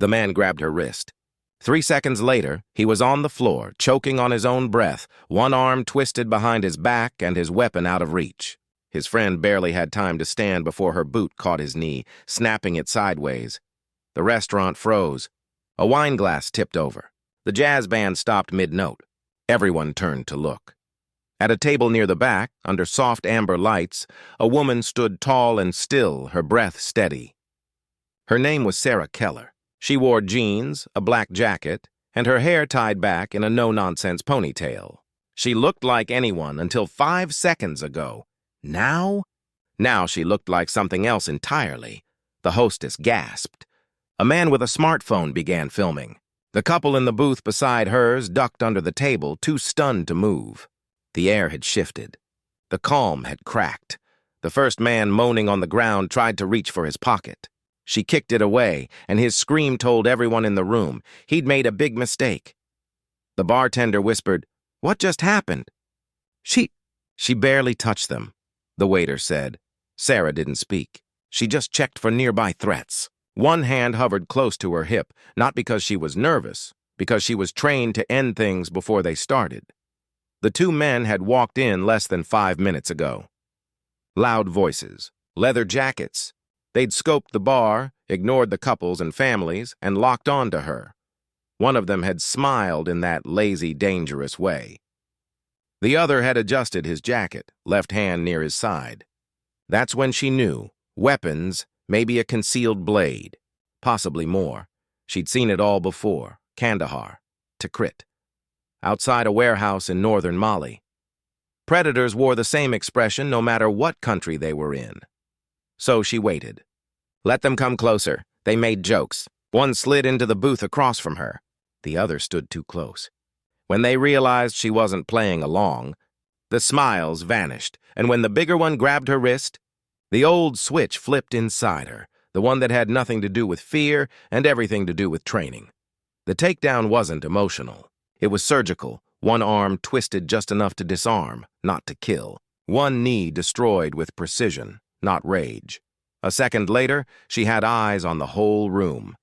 The man grabbed her wrist. 3 seconds later, he was on the floor, choking on his own breath, one arm twisted behind his back and his weapon out of reach. His friend barely had time to stand before her boot caught his knee, snapping it sideways. The restaurant froze. A wine glass tipped over. The jazz band stopped mid-note. Everyone turned to look. At a table near the back, under soft amber lights, a woman stood tall and still, her breath steady. Her name was Sarah Keller. She wore jeans, a black jacket, and her hair tied back in a no-nonsense ponytail. She looked like anyone until 5 seconds ago. Now she looked like something else entirely. The hostess gasped. A man with a smartphone began filming. The couple in the booth beside hers ducked under the table, too stunned to move. The air had shifted. The calm had cracked. The first man moaning on the ground tried to reach for his pocket. She kicked it away, and his scream told everyone in the room he'd made a big mistake. The bartender whispered, "What just happened?" She barely touched them, the waiter said. Sarah didn't speak. She just checked for nearby threats. One hand hovered close to her hip, not because she was nervous, because she was trained to end things before they started. The 2 men had walked in less than 5 minutes ago. Loud voices, leather jackets. They'd scoped the bar, ignored the couples and families, and locked on to her. One of them had smiled in that lazy, dangerous way. The other had adjusted his jacket, left hand near his side. That's when she knew. Weapons, maybe a concealed blade. Possibly more. She'd seen it all before. Kandahar. Tikrit. Outside a warehouse in northern Mali. Predators wore the same expression no matter what country they were in. So she waited. Let them come closer. They made jokes. One slid into the booth across from her. The other stood too close. When they realized she wasn't playing along, the smiles vanished, and when the bigger one grabbed her wrist, the old switch flipped inside her, the one that had nothing to do with fear and everything to do with training. The takedown wasn't emotional. It was surgical, one arm twisted just enough to disarm, not to kill. One knee destroyed with precision, not rage. A second later, she had eyes on the whole room.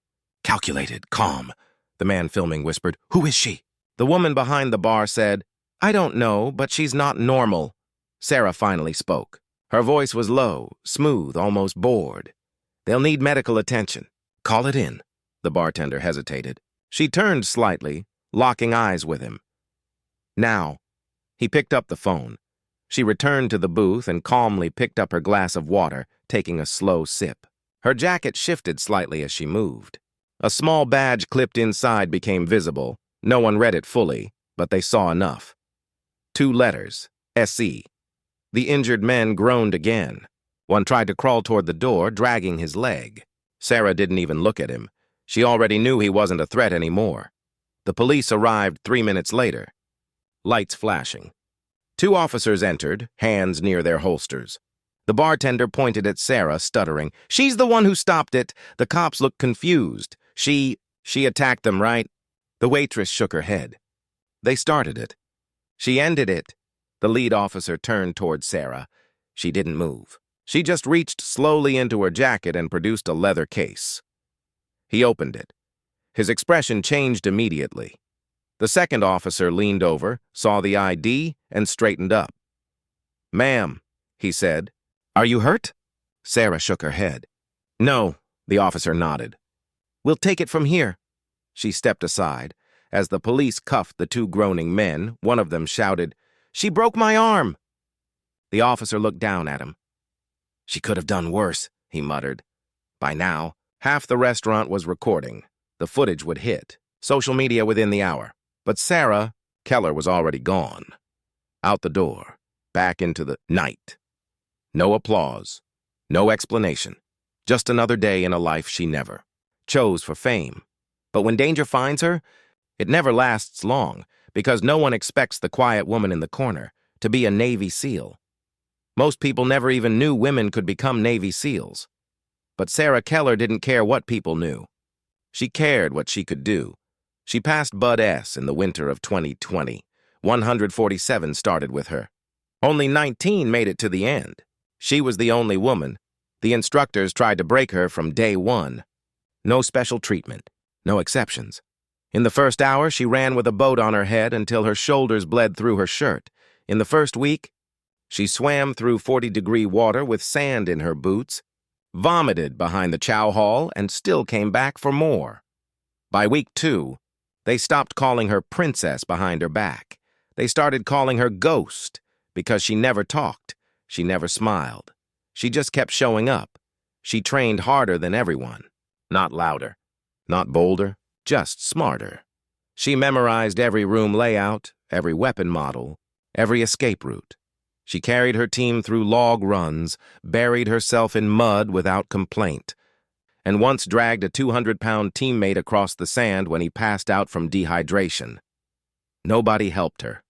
Calculated, calm, the man filming whispered. Who is she? The woman behind the bar said, I don't know, but she's not normal. Sarah finally spoke. Her voice was low, smooth, almost bored. They'll need medical attention. Call it in. The bartender hesitated. She turned slightly, locking eyes with him. Now. He picked up the phone. She returned to the booth and calmly picked up her glass of water, taking a slow sip. Her jacket shifted slightly as she moved. A small badge clipped inside became visible. No one read it fully, but they saw enough. 2 letters, SE. The injured men groaned again. One tried to crawl toward the door, dragging his leg. Sarah didn't even look at him. She already knew he wasn't a threat anymore. The police arrived 3 minutes later. Lights flashing. 2 officers entered, hands near their holsters. The bartender pointed at Sarah, stuttering. She's the one who stopped it. The cops looked confused. She attacked them, right? The waitress shook her head. They started it. She ended it. The lead officer turned toward Sarah. She didn't move. She just reached slowly into her jacket and produced a leather case. He opened it. His expression changed immediately. The second officer leaned over, saw the ID, and straightened up. Ma'am, he said, are you hurt? Sarah shook her head. No, the officer nodded. We'll take it from here. She stepped aside. As the police cuffed the 2 groaning men, one of them shouted, She broke my arm! The officer looked down at him. She could have done worse, he muttered. By now, half the restaurant was recording. The footage would hit. Social media within the hour. But Sarah Keller was already gone. Out the door. Back into the night. No applause. No explanation. Just another day in a life she never chose for fame. But when danger finds her, it never lasts long, because no one expects the quiet woman in the corner to be a Navy SEAL. Most people never even knew women could become Navy SEALs. But Sarah Keller didn't care what people knew. She cared what she could do. She passed Bud S. in the winter of 2020. 147 started with her. Only 19 made it to the end. She was the only woman. The instructors tried to break her from day one. No special treatment. No exceptions. In the first hour, she ran with a boat on her head until her shoulders bled through her shirt. In the first week, she swam through 40-degree water with sand in her boots, vomited behind the chow hall, and still came back for more. By week 2, they stopped calling her princess behind her back. They started calling her ghost because she never talked, she never smiled. She just kept showing up. She trained harder than everyone. Not louder, not bolder, just smarter. She memorized every room layout, every weapon model, every escape route. She carried her team through log runs, buried herself in mud without complaint, and once dragged a 200-pound teammate across the sand when he passed out from dehydration. Nobody helped her.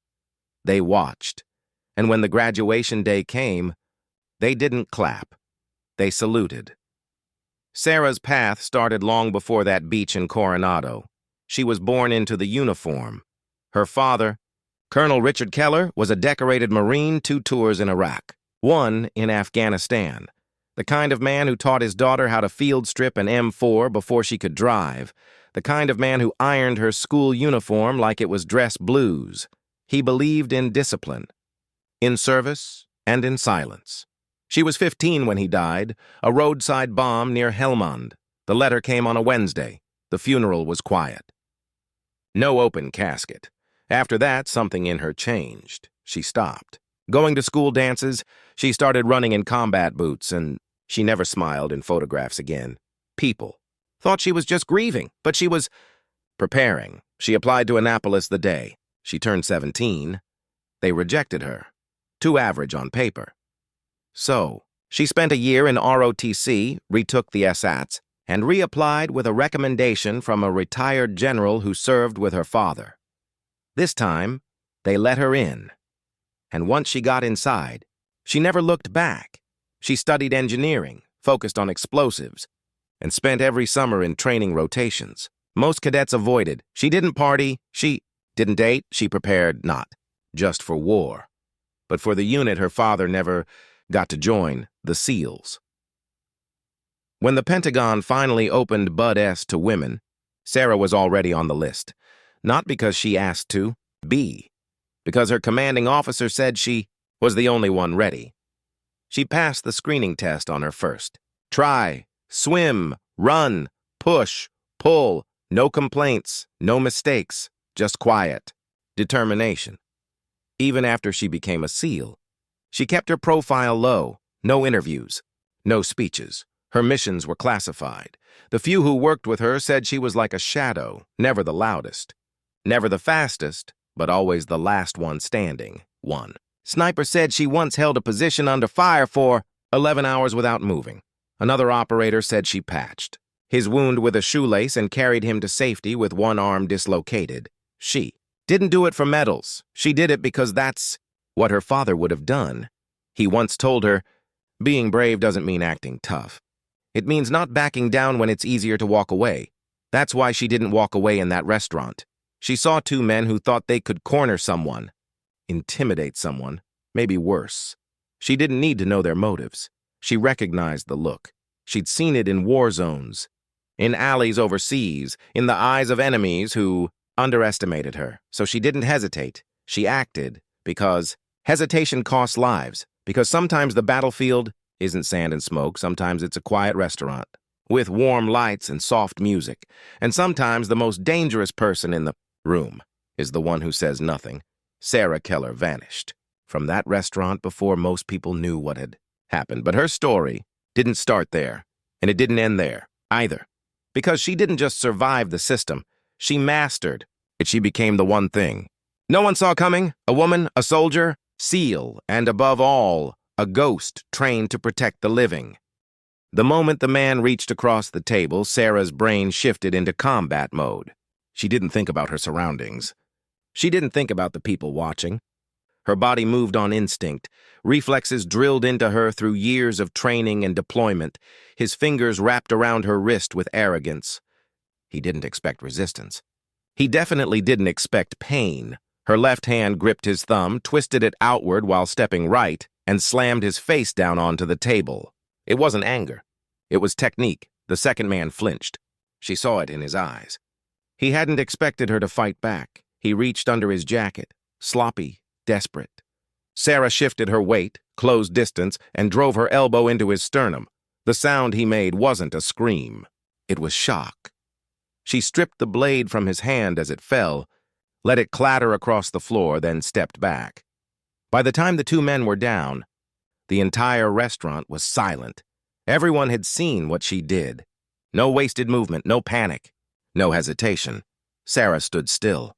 They watched, and when the graduation day came, they didn't clap. They saluted. Sarah's path started long before that beach in Coronado. She was born into the uniform. Her father, Colonel Richard Keller, was a decorated Marine, 2 tours in Iraq, 1 in Afghanistan. The kind of man who taught his daughter how to field strip an M4 before she could drive. The kind of man who ironed her school uniform like it was dress blues. He believed in discipline, in service, and in silence. She was 15 when he died, a roadside bomb near Helmand. The letter came on a Wednesday. The funeral was quiet. No open casket. After that, something in her changed. She stopped. Going to school dances, she started running in combat boots, and she never smiled in photographs again. People thought she was just grieving, but she was preparing. She applied to Annapolis the day. She turned 17. They rejected her. Too average on paper. So, she spent a year in ROTC, retook the SATs, and reapplied with a recommendation from a retired general who served with her father. This time, they let her in. And once she got inside, she never looked back. She studied engineering, focused on explosives, and spent every summer in training rotations. Most cadets avoided. She didn't party. She didn't date. She prepared not just for war, but for the unit her father never got to join, the SEALs. When the Pentagon finally opened Bud S to women, Sarah was already on the list. Not because she asked to, because her commanding officer said she was the only one ready. She passed the screening test on her first. Try, swim, run, push, pull, no complaints, no mistakes, just quiet, determination. Even after she became a SEAL, she kept her profile low, no interviews, no speeches. Her missions were classified. The few who worked with her said she was like a shadow, never the loudest, never the fastest, but always the last one standing, one. Sniper said she once held a position under fire for 11 hours without moving. Another operator said she patched his wound with a shoelace and carried him to safety with one arm dislocated. She didn't do it for medals. She did it because that's what her father would have done. He once told her, being brave doesn't mean acting tough. It means not backing down when it's easier to walk away. That's why she didn't walk away in that restaurant. She saw 2 men who thought they could corner someone, intimidate someone, maybe worse. She didn't need to know their motives. She recognized the look. She'd seen it in war zones, in alleys overseas, in the eyes of enemies who underestimated her. So she didn't hesitate. She acted because hesitation costs lives, because sometimes the battlefield isn't sand and smoke, sometimes it's a quiet restaurant with warm lights and soft music, and sometimes the most dangerous person in the room is the one who says nothing. Sarah Keller vanished from that restaurant before most people knew what had happened, but her story didn't start there, and it didn't end there either, because she didn't just survive the system, she mastered it. She became the one thing no one saw coming, a woman, a soldier, SEAL, and above all, a ghost trained to protect the living. The moment the man reached across the table, Sarah's brain shifted into combat mode. She didn't think about her surroundings. She didn't think about the people watching. Her body moved on instinct, reflexes drilled into her through years of training and deployment, his fingers wrapped around her wrist with arrogance. He didn't expect resistance. He definitely didn't expect pain. Her left hand gripped his thumb, twisted it outward while stepping right, and slammed his face down onto the table. It wasn't anger. It was technique. The second man flinched. She saw it in his eyes. He hadn't expected her to fight back. He reached under his jacket, sloppy, desperate. Sarah shifted her weight, closed distance, and drove her elbow into his sternum. The sound he made wasn't a scream. It was shock. She stripped the blade from his hand as it fell, let it clatter across the floor, then stepped back. By the time the two men were down, the entire restaurant was silent. Everyone had seen what she did. No wasted movement, no panic, no hesitation. Sarah stood still,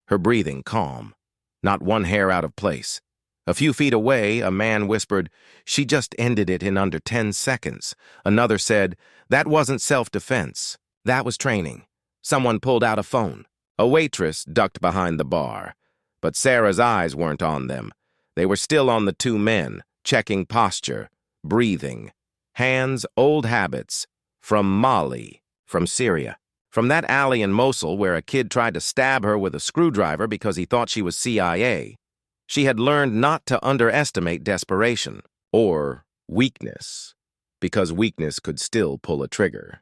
her breathing calm, not one hair out of place. A few feet away, a man whispered, "She just ended it in under 10 seconds. Another said, "That wasn't self-defense. That was training." Someone pulled out a phone. A waitress ducked behind the bar. But Sarah's eyes weren't on them. They were still on the two men, checking posture, breathing. Hands, old habits. From Mali, from Syria. From that alley in Mosul where a kid tried to stab her with a screwdriver because he thought she was CIA. She had learned not to underestimate desperation, or weakness, because weakness could still pull a trigger.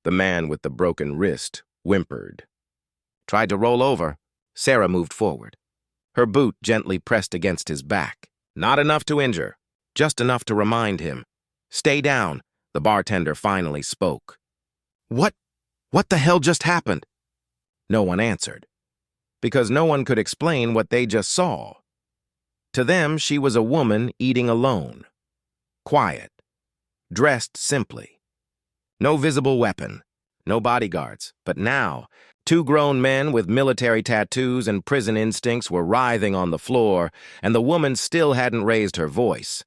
The man with the broken wrist whimpered. Tried to roll over. Sarah moved forward. Her boot gently pressed against his back. Not enough to injure, just enough to remind him. "Stay down," the bartender finally spoke. What the hell just happened?" No one answered, because no one could explain what they just saw. To them, she was a woman eating alone. Quiet. Dressed simply. No visible weapon. No bodyguards. But now, two grown men with military tattoos and prison instincts were writhing on the floor, and the woman still hadn't raised her voice.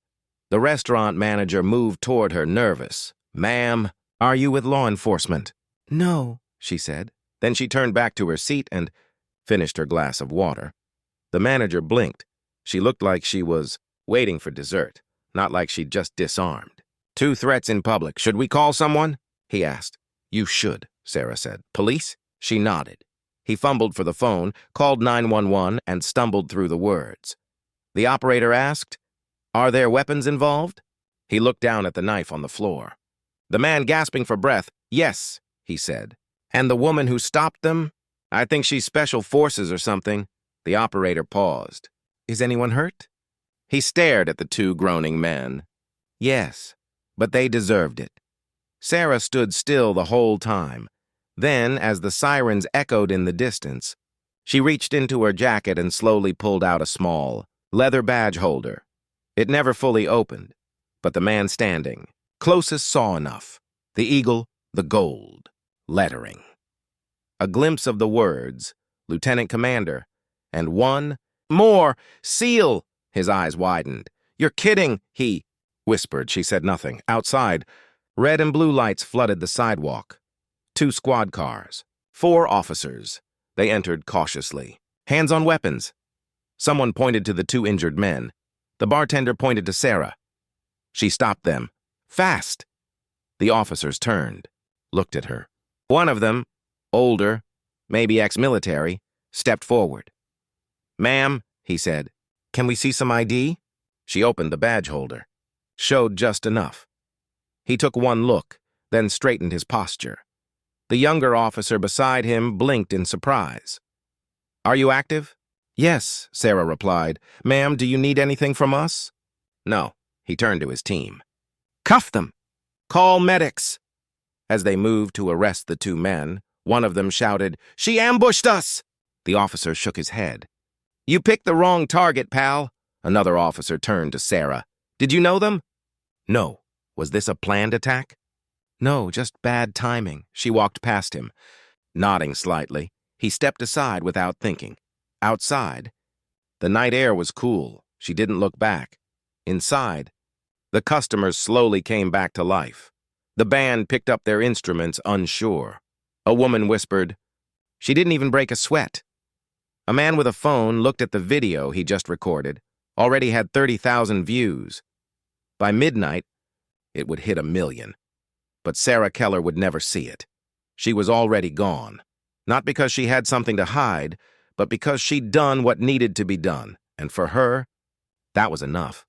The restaurant manager moved toward her, nervous. "Ma'am, are you with law enforcement?" "No," she said. Then she turned back to her seat and finished her glass of water. The manager blinked. She looked like she was waiting for dessert, not like she'd just disarmed. "Two threats in public. Should we call someone?" he asked. "You should," Sarah said. "Police?" She nodded. He fumbled for the phone, called 911, and stumbled through the words. The operator asked, "Are there weapons involved?" He looked down at the knife on the floor. The man, gasping for breath, "Yes," he said. "And the woman who stopped them? I think she's special forces or something." The operator paused. "Is anyone hurt?" He stared at the two groaning men. "Yes, but they deserved it." Sarah stood still the whole time. Then, as the sirens echoed in the distance, she reached into her jacket and slowly pulled out a small, leather badge holder. It never fully opened, but the man standing closest saw enough. The eagle, the gold, lettering. A glimpse of the words, "Lieutenant Commander," and one more, "SEAL!" His eyes widened. "You're kidding," he whispered. She said nothing. Outside, red and blue lights flooded the sidewalk. 2 squad cars. 4 officers. They entered cautiously. "Hands on weapons." Someone pointed to the 2 injured men. The bartender pointed to Sarah. She stopped them. "Fast!" The officers turned, looked at her. One of them, older, maybe ex-military, stepped forward. "Ma'am," he said, "can we see some ID?" She opened the badge holder. Showed just enough. He took one look, then straightened his posture. The younger officer beside him blinked in surprise. "Are you active?" "Yes," Sarah replied. "Ma'am, do you need anything from us?" "No." He turned to his team. "Cuff them! Call medics!" As they moved to arrest the 2 men, one of them shouted, "She ambushed us!" The officer shook his head. "You picked the wrong target, pal." Another officer turned to Sarah. "Did you know them?" "No." Was this a planned attack? "No, just bad timing." She walked past him. Nodding slightly, he stepped aside without thinking. Outside, the night air was cool. She didn't look back. Inside, the customers slowly came back to life. The band picked up their instruments, unsure. A woman whispered, "She didn't even break a sweat." A man with a phone looked at the video he just recorded. Already had 30,000 views. By midnight, it would hit 1 million. But Sarah Keller would never see it. She was already gone. Not because she had something to hide, but because she'd done what needed to be done. And for her, that was enough.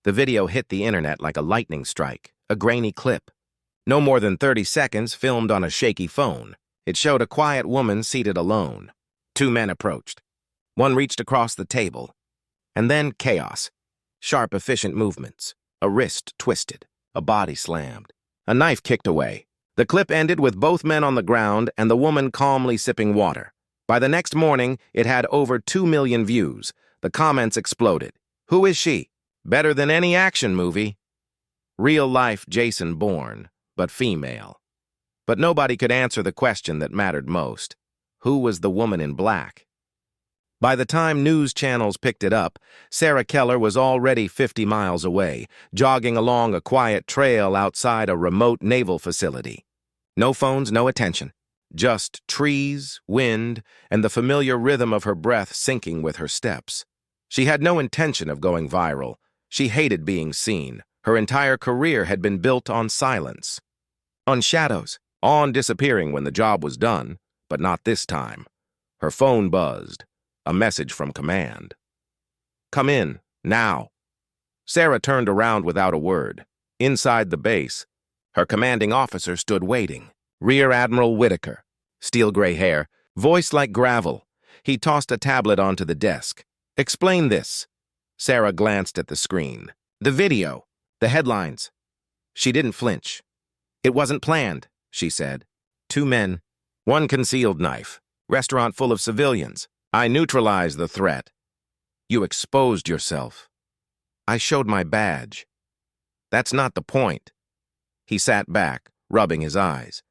The video hit the internet like a lightning strike, a grainy clip. No more than 30 seconds, filmed on a shaky phone. It showed a quiet woman seated alone. Two men approached. One reached across the table. And then chaos. Sharp, efficient movements. A wrist twisted. A body slammed. A knife kicked away. The clip ended with both men on the ground and the woman calmly sipping water. By the next morning, it had over 2 million views. The comments exploded. Who is she? Better than any action movie. Real-life Jason Bourne, but female. But nobody could answer the question that mattered most. Who was the woman in black? By the time news channels picked it up, Sarah Keller was already 50 miles away, jogging along a quiet trail outside a remote naval facility. No phones, no attention. Just trees, wind, and the familiar rhythm of her breath syncing with her steps. She had no intention of going viral. She hated being seen. Her entire career had been built on silence. On shadows, on disappearing when the job was done, but not this time. Her phone buzzed. A message from command. Come in, now. Sarah turned around without a word. Inside the base, her commanding officer stood waiting. Rear Admiral Whitaker. Steel gray hair, voice like gravel. He tossed a tablet onto the desk. Explain this. Sarah glanced at the screen. The video. The headlines. She didn't flinch. It wasn't planned, she said. 2 men. 1 concealed knife. Restaurant full of civilians. I neutralized the threat. You exposed yourself. I showed my badge. That's not the point. He sat back, rubbing his eyes.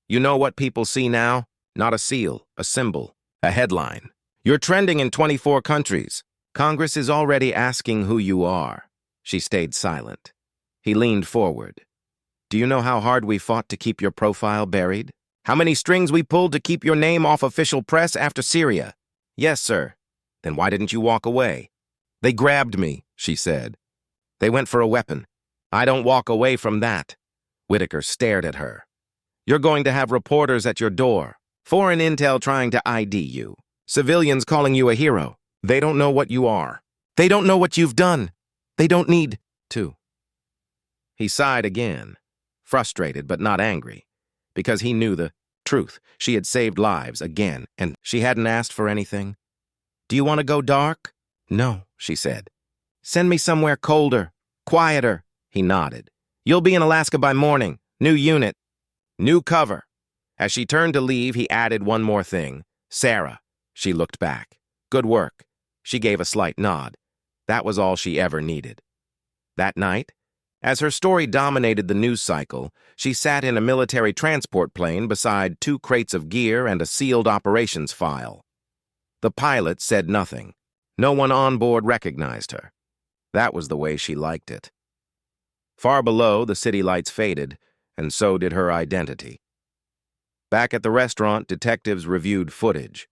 You know what people see now? Not a seal, a symbol, a headline. You're trending in 24 countries. Congress is already asking who you are. She stayed silent. He leaned forward. Do you know how hard we fought to keep your profile buried? How many strings we pulled to keep your name off official press after Syria? Yes, sir. Then why didn't you walk away? They grabbed me, she said. They went for a weapon. I don't walk away from that. Whitaker stared at her. You're going to have reporters at your door. Foreign intel trying to ID you. Civilians calling you a hero. They don't know what you are. They don't know what you've done. They don't need to. He sighed again, frustrated but not angry, because he knew the truth. She had saved lives again, and she hadn't asked for anything. Do you want to go dark? No, she said. Send me somewhere colder, quieter. He nodded. You'll be in Alaska by morning. New unit. New cover. As she turned to leave, he added one more thing. Sarah. She looked back. Good work. She gave a slight nod. That was all she ever needed. That night, as her story dominated the news cycle, she sat in a military transport plane beside 2 crates of gear and a sealed operations file. The pilot said nothing. No one on board recognized her. That was the way she liked it. Far below, the city lights faded, and so did her identity. Back at the restaurant, detectives reviewed footage.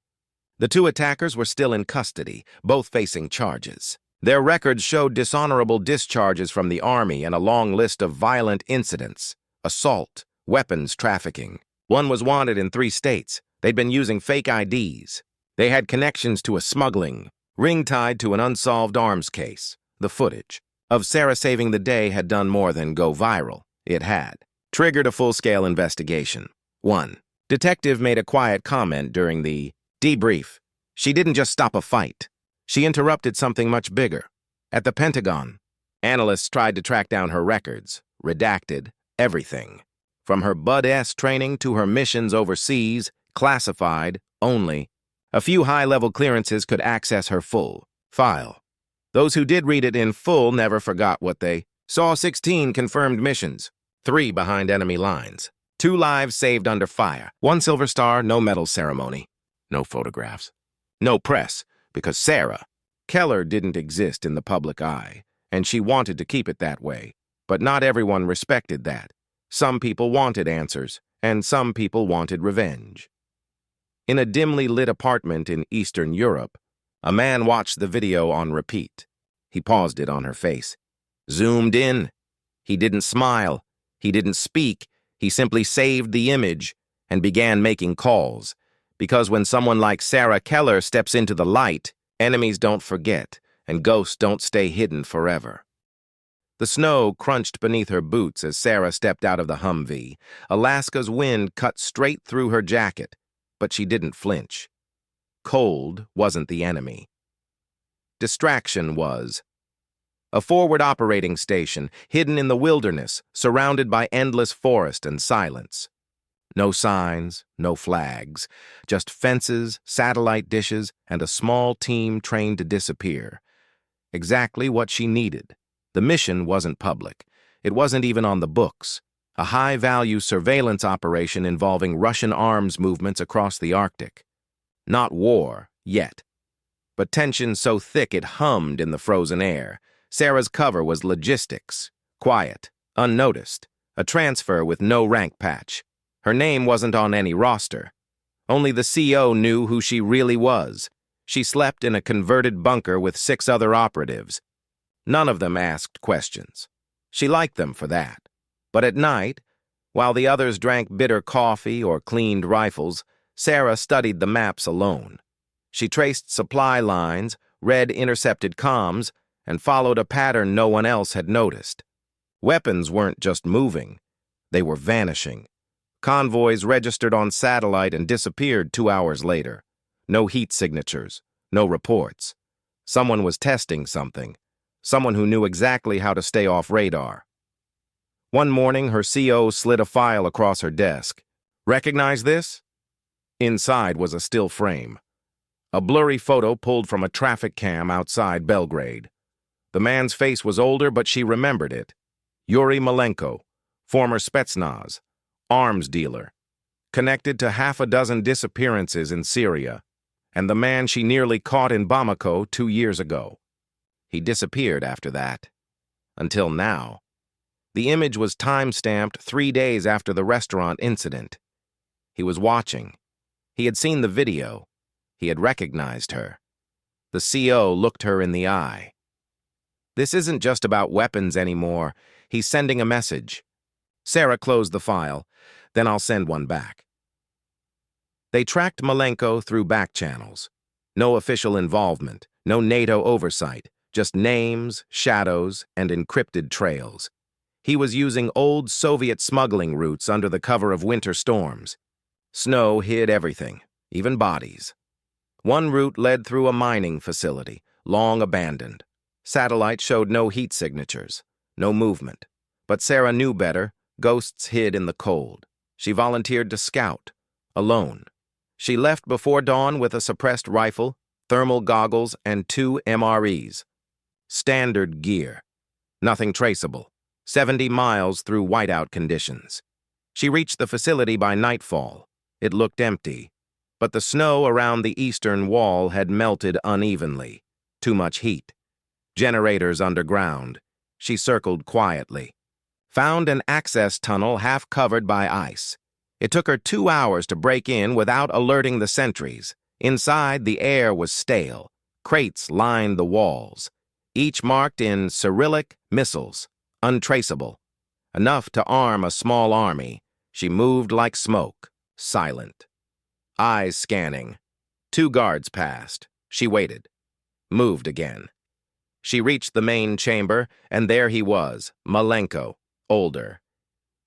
The 2 attackers were still in custody, both facing charges. Their records showed dishonorable discharges from the Army and a long list of violent incidents, assault, weapons trafficking. One was wanted in 3 states. They'd been using fake IDs. They had connections to a smuggling ring tied to an unsolved arms case. The footage of Sarah saving the day had done more than go viral. It had triggered a full-scale investigation. 1. Detective made a quiet comment during the debrief. She didn't just stop a fight. She interrupted something much bigger. At the Pentagon, analysts tried to track down her records, redacted everything. From her Bud-S training to her missions overseas, classified only. A few high-level clearances could access her full file. Those who did read it in full never forgot what they saw. 16 confirmed missions, 3 behind enemy lines, 2 lives saved under fire, 1 silver star, no medal ceremony, no photographs, no press, because Sarah Keller didn't exist in the public eye, and she wanted to keep it that way. But not everyone respected that. Some people wanted answers, and some people wanted revenge. In a dimly lit apartment in Eastern Europe, a man watched the video on repeat. He paused it on her face. Zoomed in. He didn't smile. He didn't speak. He simply saved the image and began making calls. Because when someone like Sarah Keller steps into the light, enemies don't forget, and ghosts don't stay hidden forever. The snow crunched beneath her boots as Sarah stepped out of the Humvee. Alaska's wind cut straight through her jacket, but she didn't flinch. Cold wasn't the enemy. Distraction was. A forward operating station, hidden in the wilderness, surrounded by endless forest and silence. No signs, no flags, just fences, satellite dishes, and a small team trained to disappear. Exactly what she needed. The mission wasn't public. It wasn't even on the books. A high-value surveillance operation involving Russian arms movements across the Arctic. Not war, yet. But tension so thick it hummed in the frozen air. Sarah's cover was logistics. Quiet, unnoticed. A transfer with no rank patch. Her name wasn't on any roster. Only the CO knew who she really was. She slept in a converted bunker with 6 other operatives. None of them asked questions. She liked them for that. But at night, while the others drank bitter coffee or cleaned rifles, Sarah studied the maps alone. She traced supply lines, read intercepted comms, and followed a pattern no one else had noticed. Weapons weren't just moving. They were vanishing. Convoys registered on satellite and disappeared 2 hours later. No heat signatures, no reports. Someone was testing something. Someone who knew exactly how to stay off radar. One morning, her CO slid a file across her desk. Recognize this? Inside was a still frame. A blurry photo pulled from a traffic cam outside Belgrade. The man's face was older, but she remembered it. Yuri Malenko, former Spetsnaz, arms dealer, connected to half a dozen disappearances in Syria, and the man she nearly caught in Bamako 2 years ago. He disappeared after that. Until now. The image was time-stamped 3 days after the restaurant incident. He was watching. He had seen the video. He had recognized her. The CO looked her in the eye. This isn't just about weapons anymore. He's sending a message. Sarah closed the file. Then I'll send one back. They tracked Malenko through back channels. No official involvement, no NATO oversight, just names, shadows, and encrypted trails. He was using old Soviet smuggling routes under the cover of winter storms. Snow hid everything, even bodies. One route led through a mining facility, long abandoned. Satellite showed no heat signatures, no movement. But Sarah knew better. Ghosts hid in the cold. She volunteered to scout, alone. She left before dawn with a suppressed rifle, thermal goggles, and 2 MREs. Standard gear. Nothing traceable. 70 miles through whiteout conditions. She reached the facility by nightfall. It looked empty, but the snow around the eastern wall had melted unevenly. Too much heat. Generators underground. She circled quietly. Found an access tunnel half covered by ice. It took her 2 hours to break in without alerting the sentries. Inside, the air was stale. Crates lined the walls, each marked in Cyrillic missiles, untraceable. Enough to arm a small army. She moved like smoke, silent. Eyes scanning. 2 guards passed. She waited. Moved again. She reached the main chamber, and there he was, Malenko, older,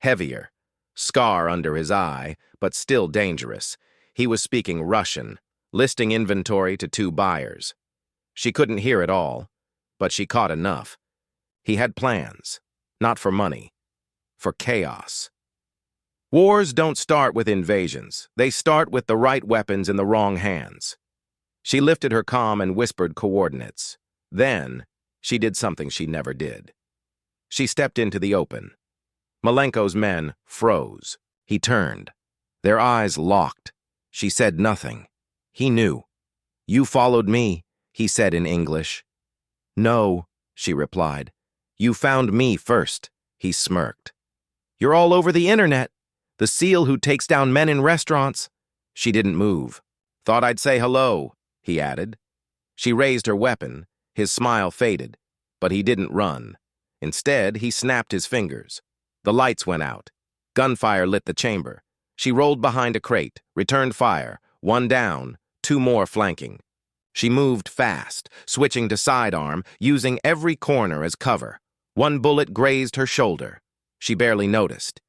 heavier, scar under his eye, but still dangerous. He was speaking Russian, listing inventory to 2 buyers. She couldn't hear it all, but she caught enough. He had plans, not for money, for chaos. Wars don't start with invasions. They start with the right weapons in the wrong hands. She lifted her comm and whispered coordinates. Then, she did something she never did. She stepped into the open. Malenko's men froze. He turned. Their eyes locked. She said nothing. He knew. "You followed me," he said in English. "No," she replied. "You found me first," he smirked. "You're all over the internet. The SEAL who takes down men in restaurants." She didn't move. "Thought I'd say hello," he added. She raised her weapon. His smile faded, but he didn't run. Instead, he snapped his fingers. The lights went out. Gunfire lit the chamber. She rolled behind a crate, returned fire, 1 down, 2 more flanking. She moved fast, switching to sidearm, using every corner as cover. One bullet grazed her shoulder. She barely noticed.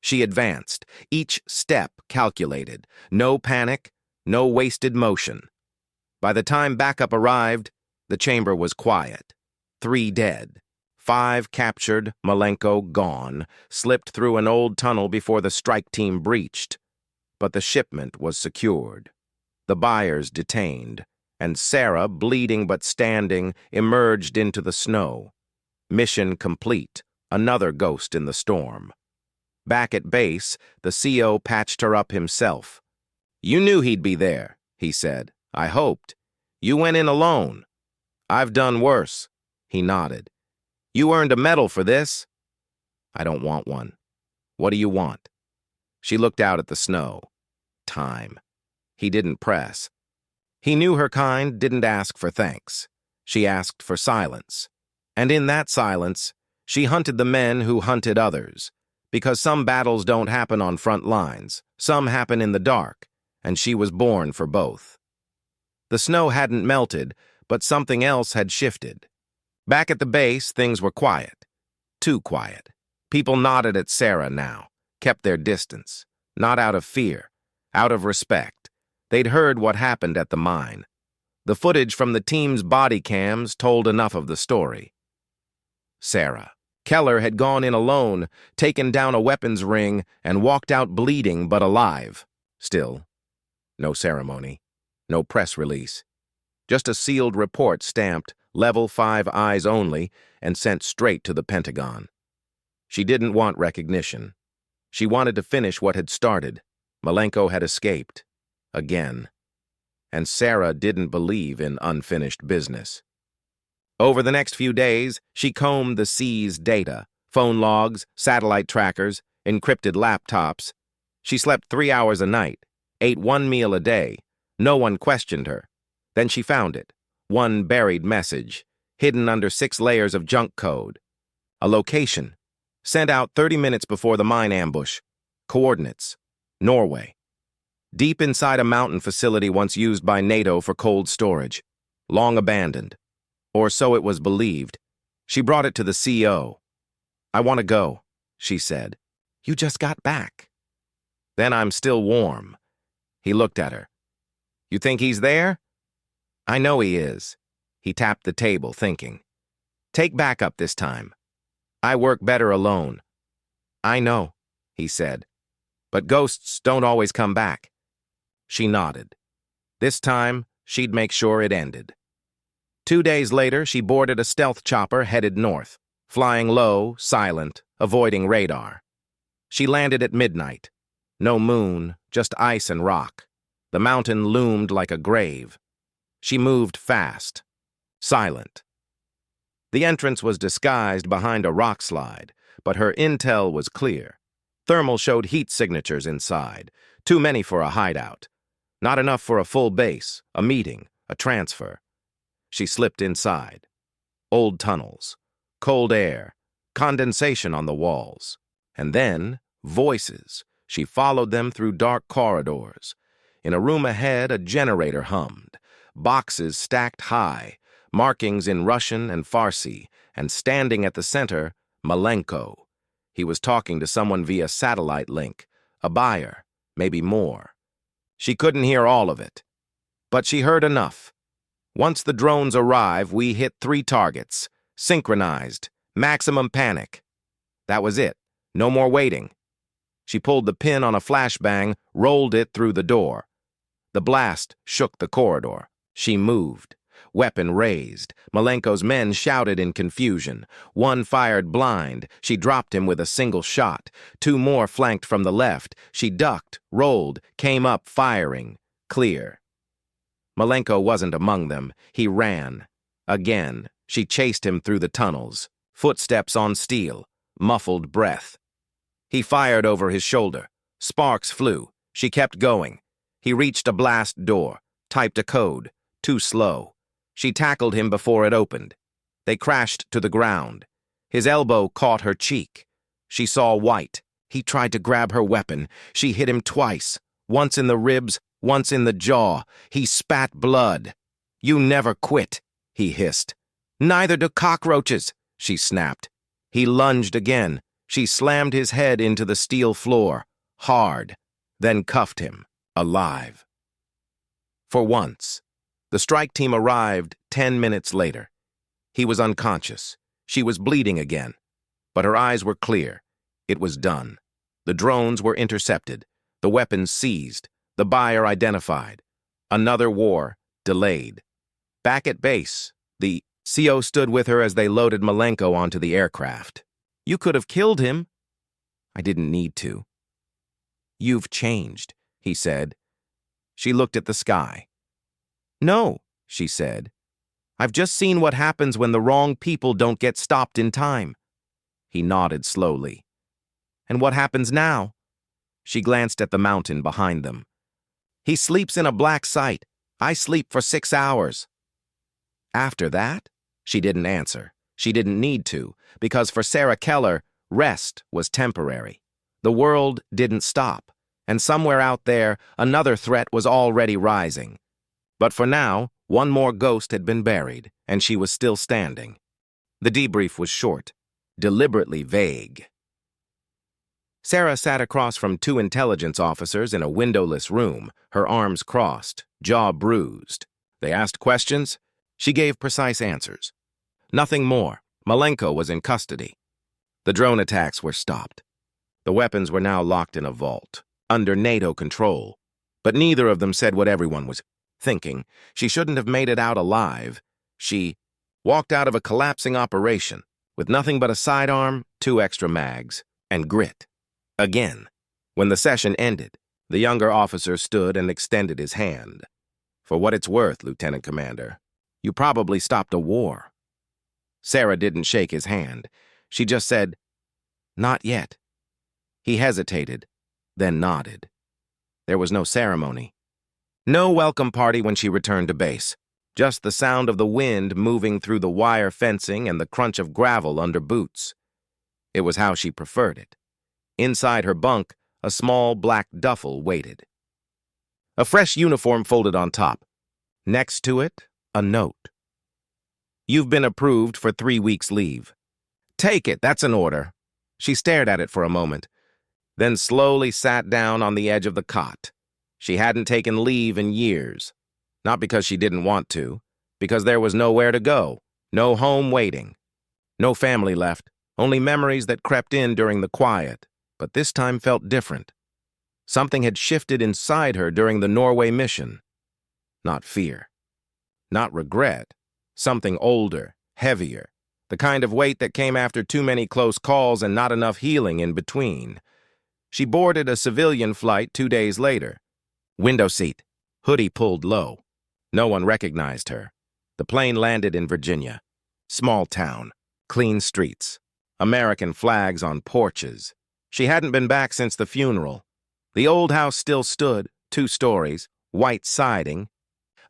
She advanced, each step calculated. No panic, no wasted motion. By the time backup arrived, the chamber was quiet. 3 dead. 5 captured, Malenko gone, slipped through an old tunnel before the strike team breached. But the shipment was secured. The buyers detained, and Sarah, bleeding but standing, emerged into the snow. Mission complete, another ghost in the storm. Back at base, the CO patched her up himself. "You knew he'd be there," he said. "I hoped. You went in alone." "I've done worse." He nodded. "You earned a medal for this." "I don't want one." "What do you want?" She looked out at the snow. Time. He didn't press. He knew her kind didn't ask for thanks. She asked for silence. And in that silence, she hunted the men who hunted others. Because some battles don't happen on front lines, some happen in the dark, and she was born for both. The snow hadn't melted, but something else had shifted. Back at the base, things were quiet. Too quiet. People nodded at Sarah now, kept their distance. Not out of fear, out of respect. They'd heard what happened at the mine. The footage from the team's body cams told enough of the story. Sarah. Keller had gone in alone, taken down a weapons ring, and walked out bleeding but alive. Still, no ceremony, no press release. Just a sealed report stamped, Level 5 eyes only, and sent straight to the Pentagon. She didn't want recognition. She wanted to finish what had started. Malenko had escaped. Again. And Sarah didn't believe in unfinished business. Over the next few days, she combed the sea's data, phone logs, satellite trackers, encrypted laptops. She slept 3 hours a night, ate 1 meal a day. No one questioned her. Then she found it. One buried message, hidden under 6 layers of junk code. A location, sent out 30 minutes before the mine ambush. Coordinates, Norway. Deep inside a mountain facility once used by NATO for cold storage. Long abandoned. Or so it was believed. She brought it to the CO. "I want to go," she said. "You just got back." "Then I'm still warm." He looked at her. "You think he's there?" "I know he is." He tapped the table, thinking. "Take backup this time. I work better alone." "I know," he said. "But ghosts don't always come back." She nodded. This time, she'd make sure it ended. 2 days later, she boarded a stealth chopper headed north, flying low, silent, avoiding radar. She landed at midnight. No moon, just ice and rock. The mountain loomed like a grave. She moved fast, silent. The entrance was disguised behind a rock slide, but her intel was clear. Thermal showed heat signatures inside, too many for a hideout. Not enough for a full base, a meeting, a transfer. She slipped inside. Old tunnels, cold air, condensation on the walls. And then, voices. She followed them through dark corridors. In a room ahead, a generator hummed. Boxes stacked high, markings in Russian and Farsi, and standing at the center, Malenko. He was talking to someone via satellite link, a buyer, maybe more. She couldn't hear all of it, but she heard enough. "Once the drones arrive, we hit 3 targets, synchronized, maximum panic." That was it, no more waiting. She pulled the pin on a flashbang, rolled it through the door. The blast shook the corridor. She moved. Weapon raised. Malenko's men shouted in confusion. One fired blind. She dropped him with a single shot. 2 more flanked from the left. She ducked, rolled, came up firing. Clear. Malenko wasn't among them. He ran. Again, she chased him through the tunnels. Footsteps on steel. Muffled breath. He fired over his shoulder. Sparks flew. She kept going. He reached a blast door. Typed a code. Too slow. She tackled him before it opened. They crashed to the ground. His elbow caught her cheek. She saw white. He tried to grab her weapon. She hit him twice. Once in the ribs, once in the jaw. He spat blood. "You never quit," he hissed. "Neither do cockroaches," she snapped. He lunged again. She slammed his head into the steel floor, hard, then cuffed him, alive. For once, the strike team arrived 10 minutes later. He was unconscious. She was bleeding again, but her eyes were clear. It was done. The drones were intercepted, the weapons seized, the buyer identified. Another war delayed. Back at base, the CO stood with her as they loaded Malenko onto the aircraft. "You could have killed him." "I didn't need to." "You've changed," he said. She looked at the sky. "No," she said. "I've just seen what happens when the wrong people don't get stopped in time." He nodded slowly. "And what happens now?" She glanced at the mountain behind them. "He sleeps in a black site. I sleep for 6 hours." After that? She didn't answer. She didn't need to, because for Sarah Keller, rest was temporary. The world didn't stop, and somewhere out there, another threat was already rising. But for now, one more ghost had been buried, and she was still standing. The debrief was short, deliberately vague. Sarah sat across from 2 intelligence officers in a windowless room, her arms crossed, jaw bruised. They asked questions. She gave precise answers. Nothing more. Malenko was in custody. The drone attacks were stopped. The weapons were now locked in a vault, under NATO control. But neither of them said what everyone was thinking. She shouldn't have made it out alive. She walked out of a collapsing operation, with nothing but a sidearm, 2 extra mags, and grit. Again. When the session ended, the younger officer stood and extended his hand. "For what it's worth, Lieutenant Commander, you probably stopped a war." Sarah didn't shake his hand. She just said, "Not yet." He hesitated, then nodded. There was no ceremony. No welcome party when she returned to base. Just the sound of the wind moving through the wire fencing and the crunch of gravel under boots. It was how she preferred it. Inside her bunk, a small black duffel waited. A fresh uniform folded on top. Next to it, a note. "You've been approved for 3 weeks' leave." "Take it, that's an order." She stared at it for a moment, then slowly sat down on the edge of the cot. She hadn't taken leave in years. Not because she didn't want to, because there was nowhere to go, no home waiting. No family left, only memories that crept in during the quiet, but this time felt different. Something had shifted inside her during the Norway mission. Not fear. Not regret. Something older, heavier. The kind of weight that came after too many close calls and not enough healing in between. She boarded a civilian flight 2 days later. Window seat. Hoodie pulled low. No one recognized her. The plane landed in Virginia. Small town. Clean streets. American flags on porches. She hadn't been back since the funeral. The old house still stood, 2 stories, white siding.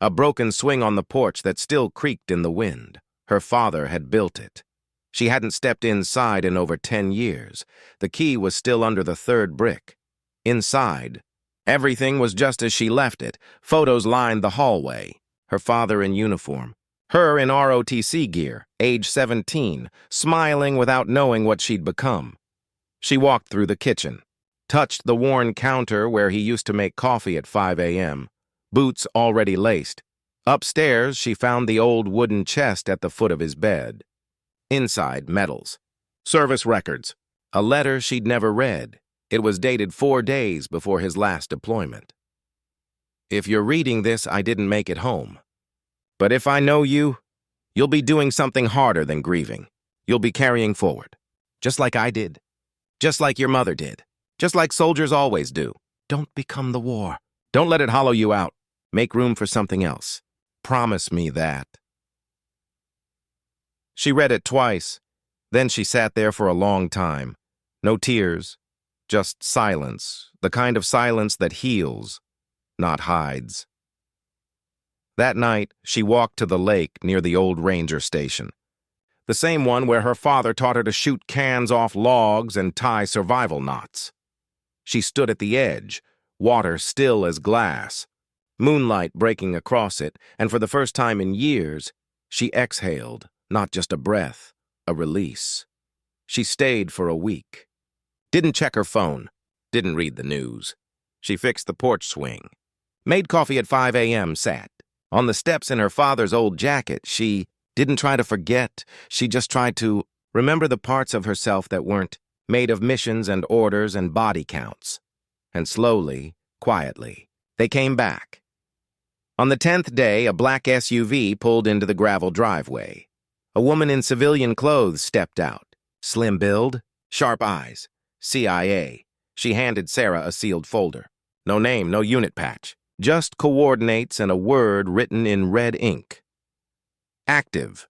A broken swing on the porch that still creaked in the wind. Her father had built it. She hadn't stepped inside in over 10 years. The key was still under the 3rd brick. Inside, everything was just as she left it. Photos lined the hallway. Her father in uniform. Her in ROTC gear, age 17, smiling without knowing what she'd become. She walked through the kitchen, touched the worn counter where he used to make coffee at 5 a.m., boots already laced. Upstairs, she found the old wooden chest at the foot of his bed. Inside, medals. Service records. A letter she'd never read. It was dated 4 days before his last deployment. "If you're reading this, I didn't make it home. But if I know you, you'll be doing something harder than grieving. You'll be carrying forward. Just like I did. Just like your mother did. Just like soldiers always do. Don't become the war. Don't let it hollow you out. Make room for something else. Promise me that." She read it twice. Then she sat there for a long time. No tears, just silence, the kind of silence that heals, not hides. That night, she walked to the lake near the old ranger station. The same one where her father taught her to shoot cans off logs and tie survival knots. She stood at the edge, water still as glass, moonlight breaking across it, and for the first time in years, she exhaled, not just a breath, a release. She stayed for a week. Didn't check her phone. Didn't read the news. She fixed the porch swing. Made coffee at 5 a.m., sat. On the steps in her father's old jacket, she didn't try to forget. She just tried to remember the parts of herself that weren't made of missions and orders and body counts. And slowly, quietly, they came back. On the 10th day, a black SUV pulled into the gravel driveway. A woman in civilian clothes stepped out. Slim build, sharp eyes. CIA. She handed Sarah a sealed folder. No name, no unit patch. Just coordinates and a word written in red ink. Active.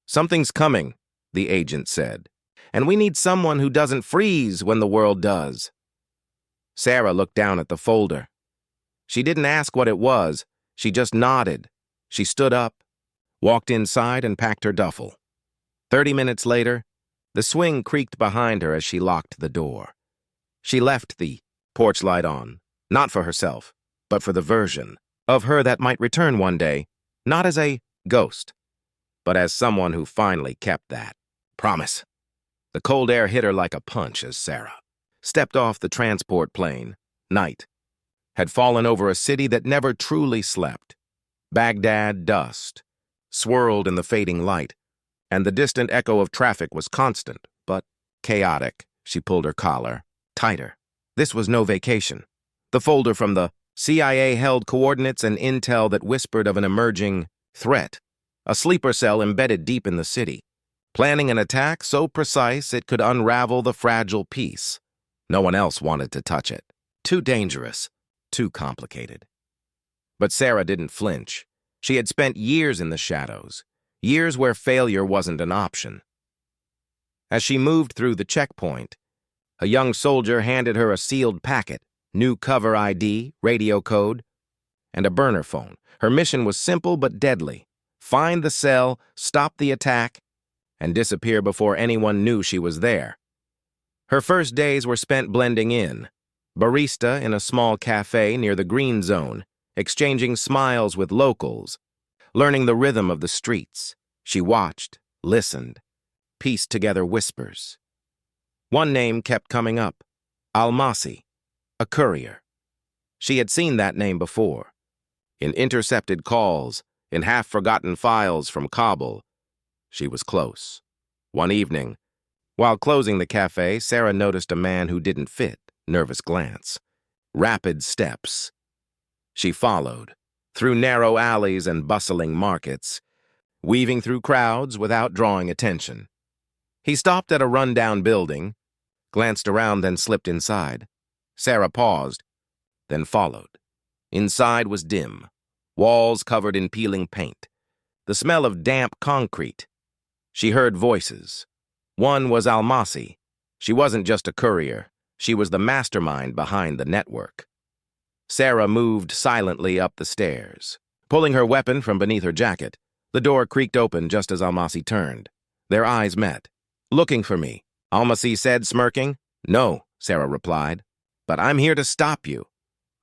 Something's coming, the agent said. And we need someone who doesn't freeze when the world does. Sarah looked down at the folder. She didn't ask what it was. She just nodded. She stood up, walked inside, and packed her duffel. 30 minutes later, the swing creaked behind her as she locked the door. She left the porch light on, not for herself, but for the version of her that might return one day, not as a ghost, but as someone who finally kept that promise. The cold air hit her like a punch as Sarah stepped off the transport plane. Night had fallen over a city that never truly slept. Baghdad dust swirled in the fading light, and the distant echo of traffic was constant, but chaotic. She pulled her collar tighter. This was no vacation. The folder from the CIA held coordinates and intel that whispered of an emerging threat, a sleeper cell embedded deep in the city, planning an attack so precise it could unravel the fragile peace. No one else wanted to touch it. Too dangerous, too complicated. But Sarah didn't flinch. She had spent years in the shadows, years where failure wasn't an option. As she moved through the checkpoint, a young soldier handed her a sealed packet, new cover ID, radio code, and a burner phone. Her mission was simple but deadly. Find the cell, stop the attack, and disappear before anyone knew she was there. Her first days were spent blending in, barista in a small cafe near the green zone, exchanging smiles with locals, learning the rhythm of the streets. She watched, listened, pieced together whispers. One name kept coming up, Almasi, a courier. She had seen that name before, in intercepted calls, in half-forgotten files from Kabul. She was close. One evening, while closing the cafe, Sarah noticed a man who didn't fit, nervous glance, rapid steps. She followed, through narrow alleys and bustling markets, weaving through crowds without drawing attention. He stopped at a rundown building, glanced around, then slipped inside. Sarah paused, then followed. Inside was dim, walls covered in peeling paint, the smell of damp concrete. She heard voices. One was Almasi. She wasn't just a courier. She was the mastermind behind the network. Sarah moved silently up the stairs, pulling her weapon from beneath her jacket. The door creaked open just as Almasi turned. Their eyes met. "Looking for me," Almasi said, smirking. "No," Sarah replied. "But I'm here to stop you."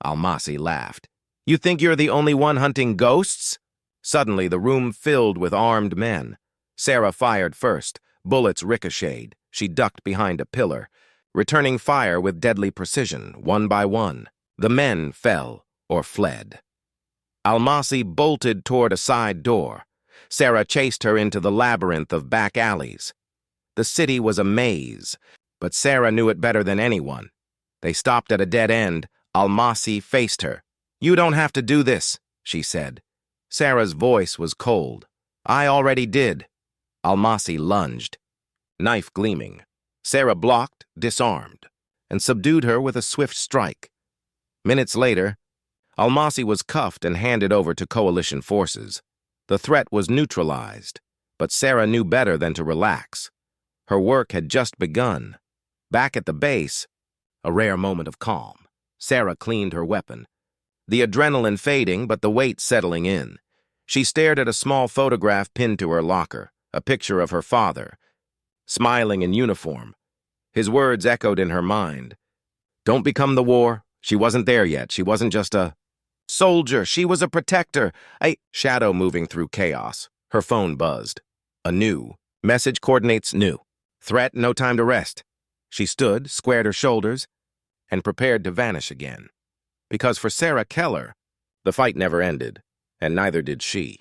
Almasi laughed. "You think you're the only one hunting ghosts?" Suddenly, the room filled with armed men. Sarah fired first. Bullets ricocheted. She ducked behind a pillar, returning fire with deadly precision, one by one. The men fell or fled. Almasi bolted toward a side door. Sarah chased her into the labyrinth of back alleys. The city was a maze, but Sarah knew it better than anyone. They stopped at a dead end. Almasi faced her. "You don't have to do this," she said. Sarah's voice was cold. "I already did." Almasi lunged, knife gleaming. Sarah blocked, disarmed, and subdued her with a swift strike. Minutes later, Almasi was cuffed and handed over to coalition forces. The threat was neutralized, but Sarah knew better than to relax. Her work had just begun. Back at the base, a rare moment of calm. Sarah cleaned her weapon, the adrenaline fading but the weight settling in. She stared at a small photograph pinned to her locker, a picture of her father, smiling in uniform. His words echoed in her mind. Don't become the war. She wasn't there yet. She wasn't just a soldier. She was a protector. A shadow moving through chaos. Her phone buzzed. A new. Message coordinates new. Threat, no time to rest. She stood, squared her shoulders, and prepared to vanish again. Because for Sarah Keller, the fight never ended, and neither did she.